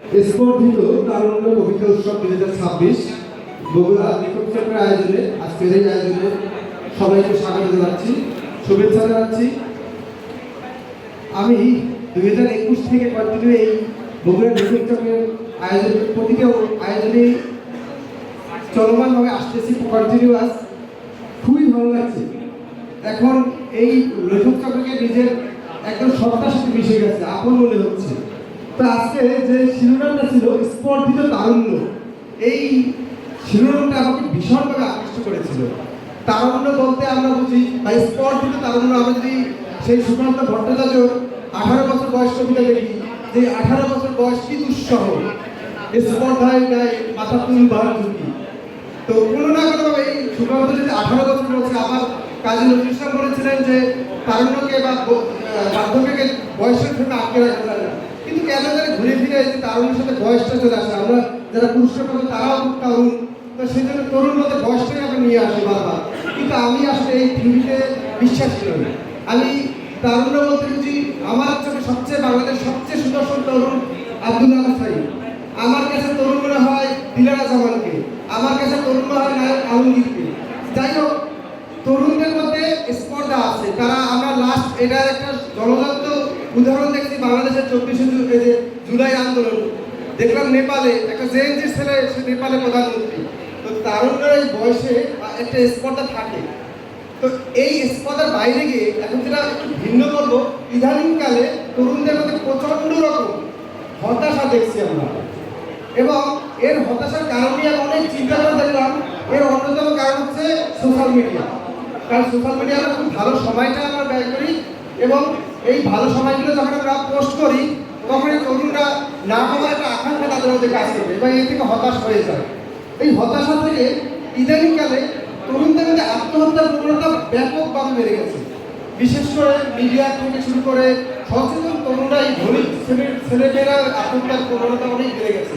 স্পর্ধিত তারুণ্য কবিতা উৎসব 2026 বগুড়া লেখক চক্রের আয়োজনে আজকের এই আয়োজনে সবাইকে স্বাগত জানাচ্ছি, শুভেচ্ছা জানাচ্ছি। আমি 2021 থেকে কন্টিনিউ এই বগুড়া লেখক চক্রের আয়োজনে প্রতিটা আয়োজনে চলমানভাবে আসতেছি, কন্টিনিউয়াস। খুবই ভালো লাগছে। এখন এই লেখক চক্রকে নিজের একদম সত্তার সাথে মিশে গেছে, আপন মনে হচ্ছে। তো আজকে যে শিরোনামটা ছিল স্পর্ধিত তারুণ্য, এই শিরোনামটা আমাকে ভীষণভাবে আকৃষ্ট করেছিল। তারুণ্য বলতে আমরা বুঝি বা স্পর্ধিত তারুণ্য, আমরা যদি সেই সুকান্ত ভট্টাচার্য 18 বছর বয়স কবিতা দেখি, যে 18 বছর বয়স কি দুঃসহ, স্পর্ধায় গায়ে মাথা তুলবার ঝুঁকি। তো কোনো না কোনোভাবে এই সুকান্ত যদি 18 বছর বলছে, আবার কাজী নজরুল ইসলাম বলেছিলেন যে তারুণ্যকে বা বার্ধক্যকে বয়সের জন্য আটকে রাখা যায় না। কিন্তু কেন জানি ঘুরে ফিরে তারুণের সাথে বয়সটা চলে আসে। আমরা যারা পুরস্কার পাবো তারাও খুব তারুণ, তো সেই জন্য তরুণ মধ্যে বয়সটাই আমরা নিয়ে আসি বারবার। কিন্তু আমি আসলে এই থিওরিতে বিশ্বাস করি। আমি তারুণ্য বলতে বুঝি, আমার চোখে সবচেয়ে বাংলাদেশের সবচেয়ে সুদর্শন তরুণ আব্দুল আল সাইদ। আমার কাছে তরুণ মনে হয় দিলারা জামানকে, আমার কাছে তরুণ মনে হয় নায়ক আলমগীরকে। যাই হোক, তরুণদের মধ্যে স্পর্ধা আছে। তারা আমরা লাস্ট এটার একটা জনজাত উদাহরণ দেখছি বাংলাদেশের 24শে জুলাই আন্দোলন। দেখলাম নেপালে একটা জেএনজির ছেলে, সে নেপালে প্রধানমন্ত্রী। তো তারুণ্যের এই বয়সে একটা স্পর্ধা থাকে। তো এই স্পর্ধার বাইরে গিয়ে এখন যেটা একটু ভিন্ন করবো, ইদানিংকালে তরুণদের মধ্যে প্রচণ্ড রকম হতাশা দেখছি আমরা, এবং এর হতাশার কারণ নিয়ে আমি অনেক চিন্তা করে দেখলাম। এর অন্যতম কারণ হচ্ছে সোশ্যাল মিডিয়া। কারণ সোশ্যাল মিডিয়ায় খুব ভালো সময়টা আমরা ব্যয় করি, এবং এই ভালো সময়গুলো যখন আমরা পোস্ট করি তখন এই তরুণরা না পাওয়ার একটা আকাঙ্ক্ষা তাদের মধ্যে কাজ করবে, এবং এর থেকে হতাশ হয়ে যায়। এই হতাশা থেকে ইদানিংকালে তরুণদের মধ্যে আত্মহত্যার প্রবণতা ব্যাপকভাবে বেড়ে গেছে। বিশেষ করে মিডিয়া থেকে শুরু করে সচেতন তরুণরা, এই ধনী ছেলেমেয়েরা আত্মহত্যার প্রবণতা অনেক বেড়ে গেছে।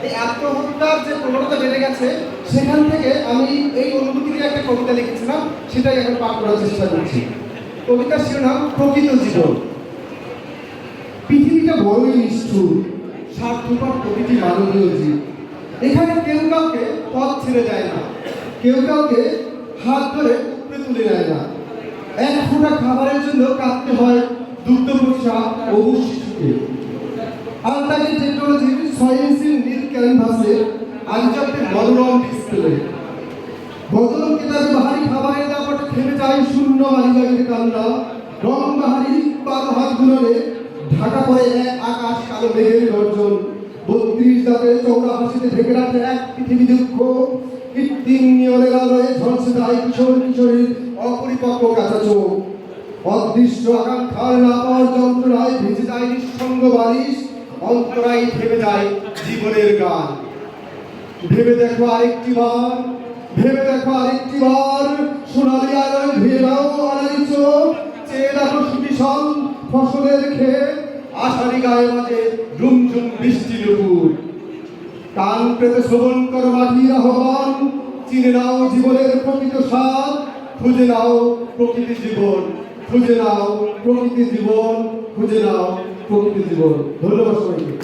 এই আত্মহত্যার যে প্রবণতা বেড়ে গেছে, সেখান থেকে আমি এই অনুভূতি নিয়ে একটা কবিতা লিখেছিলাম, সেটাই এখন পাঠ করার চেষ্টা করছি। কবিতার শিরোনাম প্রকৃত জীবন। পৃথিবীটা বড়ই নিষ্ঠুর, স্বার্থপর প্রকৃতি মানবীয় জীব। এখানে কেউ কাউকে পথ ছেড়ে যায় না, কেউ কাউকে হাত ধরে উপরে তুলে নেয় না। এক ফোঁটা খাবারের জন্য কাঁদতে হয় দুগ্ধপোষা অবু শিশুকে। আলতাগি টেকনোলজির 6 ইঞ্চির নীল ক্যানভাসে আঞ্চলিক মনোরম ডিসপ্লে। বদল কিতাবে বাহারি খাবারের দাপটে থেমে যায় শূন্য মালিবাগের কান্না। রং বাহারি 12 হাত গুণনে ঢাকা পড়ে এক আকাশ কালো মেঘের গর্জন। 32 দাঁতের চৌড়া হাসিতে ঢেকে রাখে এক পৃথিবী দুঃখ। কৃত্রিম নিয়নের আলোয় ঝলসে যায় কিশোর কিশোরীর অপরিপক্ব কাঁচা চোখ। অদৃশ্য আকাঙ্ক্ষার না পাওয়ার যন্ত্রণায় ভিজে যায় নিঃসঙ্গ বালিশ। অন্তরায় থেমে যায় জীবনের গান। ভেবে দেখো আরেকটি বার, ভেবে দেখো আরেকটি বার, সোনালি আলোয় ধুয়ে নাও আনারি চোখ। চেয়ে দেখো সুবিশাল ফসলের ক্ষেত, আষাঢ়ি গায়ে মাঝে ঝুমঝুম বৃষ্টি নুপুর। কান পেতে শ্রবণ করো মাটির আহ্বান, চিনে নাও জীবনের প্রকৃত স্বাদ। খুঁজে নাও প্রকৃতি জীবন, খুঁজে নাও প্রকৃতি জীবন, খুঁজে নাও প্রকৃতি জীবন। ধন্যবাদ সবাইকে।